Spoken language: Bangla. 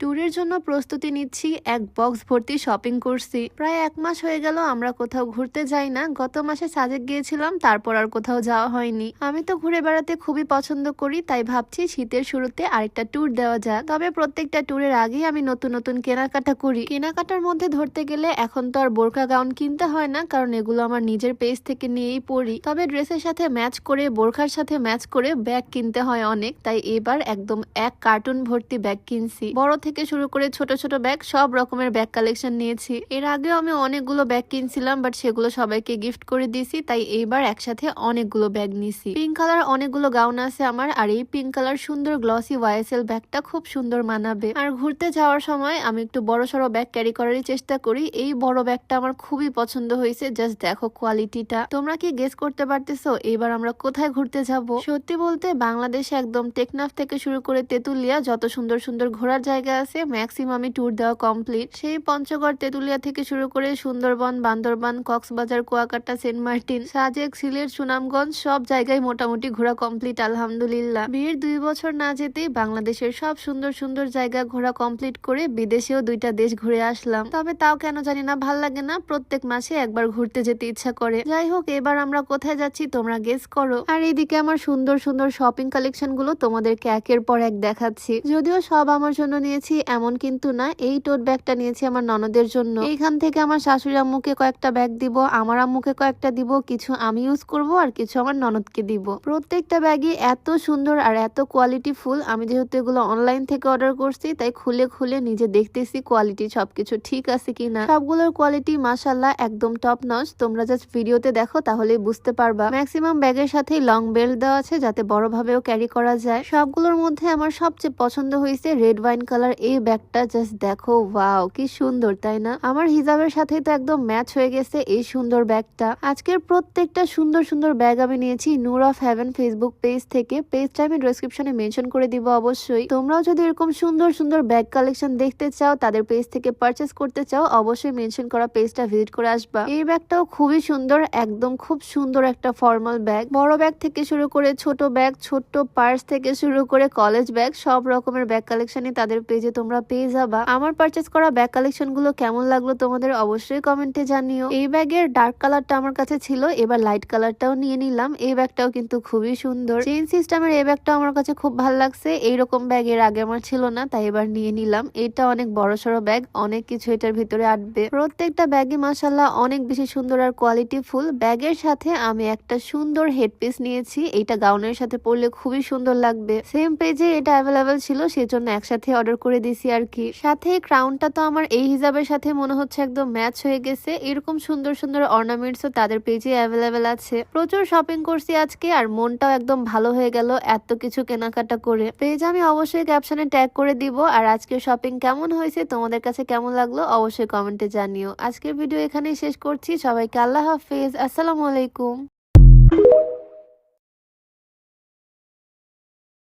ট্যুরের জন্য প্রস্তুতি নিচ্ছি, এক বক্স ভর্তি শপিং করছি। প্রায় 1 মাস হয়ে গেল আমরা কোথাও ঘুরতে যাই না। গত মাসে সাজেক গিয়েছিলাম, তারপর আর কোথাও যাওয়া হয়নি। আমি তো ঘুরে বেড়াতে খুবই পছন্দ করি, তাই ভাবছি শীতের শুরুতে আরেকটা ট্যুর দেওয়া যাক। তবে প্রত্যেকটা ট্যুরের আগেই আমি নতুন নতুন কেনাকাটা করি। কেনাকাটার মধ্যে ধরতে গেলে এখন তো আর বোরকা গাউন কিনতে হয় না, কারণ এগুলো আমার নিজের পেজ থেকে নিয়েই পরি। তবে ড্রেসের সাথে ম্যাচ করে, বোরখার সাথে ম্যাচ করে ব্যাগ কিনতে হয় অনেক, তাই এবার একদম এক কার্টুন ভর্তি ব্যাগ কিনছি। বড় থেকে শুরু করে ছোট ছোট ব্যাগ, সব রকমের ব্যাগ কালেকশন নিয়েছি। এর আগেও আমি অনেকগুলো ব্যাগ কিনছিলাম, বাট সেগুলো সবাইকে গিফট করে দিয়েছি, তাই এইবার একসাথে অনেকগুলো ব্যাগ নিছি। পিঙ্ক কালার অনেকগুলো গাউন আছে আমার, আর এই পিঙ্ক কালার সুন্দর গ্লসি ওয়াইএসএল ব্যাগটা খুব সুন্দর মানাবে। আর ঘুরতে যাওয়ার সময় আমি একটু বড় সড়ো ব্যাগ ক্যারি করারই চেষ্টা করি। এই বড় ব্যাগটা আমার খুবই পছন্দ হয়েছে, জাস্ট দেখো কোয়ালিটিটা। তোমরা কি গেস করতে পারতেছো এবার আমরা কোথায় ঘুরতে যাব? সত্যি বলতে বাংলাদেশে একদম টেকনাফ থেকে শুরু করে তেতুলিয়া যত সুন্দর সুন্দর ঘোরার জায়গা আছে ম্যাক্সিমামই ট্যুর দেওয়া কমপ্লিট। সেই পঞ্চগড়, তেতুলিয়া থেকে শুরু করে সুন্দরবন, বান্দরবান, কক্সবাজার, কুয়াকাটা, সেন্ট মার্টিন, সাজেক, সিলেট, সুনামগঞ্জ সব জায়গায় মোটামুটি ঘোরা কমপ্লিট আলহামদুলিল্লাহ। বিয়ের 2 বছর না যেতেই বাংলাদেশের সব সুন্দর সুন্দর জায়গা ঘোরা কমপ্লিট করে বিদেশেও 2টা দেশ ঘুরে আসলাম। তবে তাও কেন জানি না ভাল লাগে না, প্রত্যেক মাসে একবার ঘুরতে যেতে ইচ্ছা করে। যাই হোক, এবার আমরা কোথায় যাচ্ছি তোমরা গেস করো। আর এইদিকে আমার সুন্দর সুন্দর শপিং কালেকশন গুলো তোমাদেরকে একের পর এক দেখাচ্ছি। যদিও সব আমার জন্য নিয়েছি এমন কিন্তু না, এই টোট ব্যাগটা নিয়েছি আমার ননদের জন্য। এইখান থেকে আমার শাশুড়ি আম্মুকে কয়েকটা ব্যাগ দিব, আমার আম্মুকে কয়েকটা দিব, কিছু আমি ইউজ করব আর কিছু আমার ননদকে দিব। প্রত্যেকটা ব্যাগই এত সুন্দর আর এত কোয়ালিটি ফুল। আমি যেহেতু এগুলো অনলাইন থেকে অর্ডার করছি, তাই খুলে খুলে নিজে দেখতেছি কোয়ালিটি সবকিছু ঠিক আছে কিনা। সবগুলোর কোয়ালিটি মাশাআল্লাহ একদম টপ নচ। তোমরা জাস্ট ভিডিওতে দেখো তাহলেই বুঝতে পারবা। ম্যাক্সিমাম ব্যাগের সাথেই লং বেল্ট দেওয়া আছে, যাতে বড় ভাবেও ক্যারি করা যায়। সবগুলোর মধ্যে আমার সবচেয়ে পছন্দ হয়েছে রেড ওয়াইন কালার এই ব্যাগটা। জাস্ট দেখো, ওয়াও কি সুন্দর, তাই না? আমার হিজাবের সাথে তো একদম ম্যাচ হয়ে গেছে এই সুন্দর ব্যাগটা। আজকের প্রত্যেকটা সুন্দর সুন্দর ব্যাগ আমি নিয়েছি নূর অফ হেভেন ফেসবুক পেজ থেকে। পেজটা আমি ডেসক্রিপশনে মেনশন করে দিব অবশ্যই। তোমরাও যদি এরকম সুন্দর সুন্দর ব্যাগ কালেকশন দেখতে চাও, তাদের পেজ থেকে পারচেস করতে চাও, অবশ্যই মেনশন করা পেজটা ভিজিট করে আসবা। এই ব্যাগটাও খুবই সুন্দর, একদম খুব সুন্দর একটা ফর্মাল ব্যাগ। বড় ব্যাগ থেকে শুরু করে ছোট ব্যাগ, ছোট্ট পার্স থেকে শুরু করে কলেজ ব্যাগ, সব রকমের ব্যাগ কালেকশনই তাদের পেজে তোমরা পেয়ে যাবা। আমার পারচেস করা ব্যাগ কালেকশন গুলো কেমন লাগলো তোমাদের অবশ্যই কমেন্টে জানিও। এই ব্যাগের ডার্ক কালারটা আমার কাছে ছিল, এবার লাইট কালারটাও নিয়ে নিলাম। এই ব্যাগটাও কিন্তু খুবই সুন্দর। চেইন সিস্টেমের এই ব্যাগটাও আমার কাছে খুব ভালো লাগছে। এইরকম ব্যাগ এর আগে আমার ছিল না, তাই এবার নিয়ে নিলাম। এটা অনেক বড়সড় ব্যাগ, অনেক কিছু এটার ভিতরে আটবে। প্রত্যেকটা ব্যাগই মাশাআল্লাহ অনেক বেশি সুন্দর আর কোয়ালিটি ফুল। ব্যাগের সাথে আমি একটা সুন্দর হেডপিস নিয়েছি, এইটা গাউনের সাথে পরলে খুবই সুন্দর লাগবে। সেম পেজে এটা অ্যাভেলেবেল ছিল, সেজন্য একসাথে অর্ডার করে দিছি আর কি। সাথে ক্রাউনটা তো আমার এই হিজাবের সাথে মনে হচ্ছে একদম ম্যাচ হয়ে গেছে। এরকম সুন্দর সুন্দর অর্নামেন্টসও তাদের পেজে অ্যাভেলেবেল আছে। প্রচুর শপিং করছি আজকে, আর মনটাও একদম ভালো হয়ে গেল এত কিছু কেনাকাটা করে। পেজ আমি অবশ্যই ক্যাপশনে ট্যাগ করে দিব। আর আজকের শপিং কেমন হয়েছে, তোমাদের কাছে কেমন লাগলো অবশ্যই কমেন্টে জানিও। আজকের ভিডিও এখানেই শেষ করছি। সবাইকে আল্লাহ হাফেজ, আসসালামু আলাইকুম।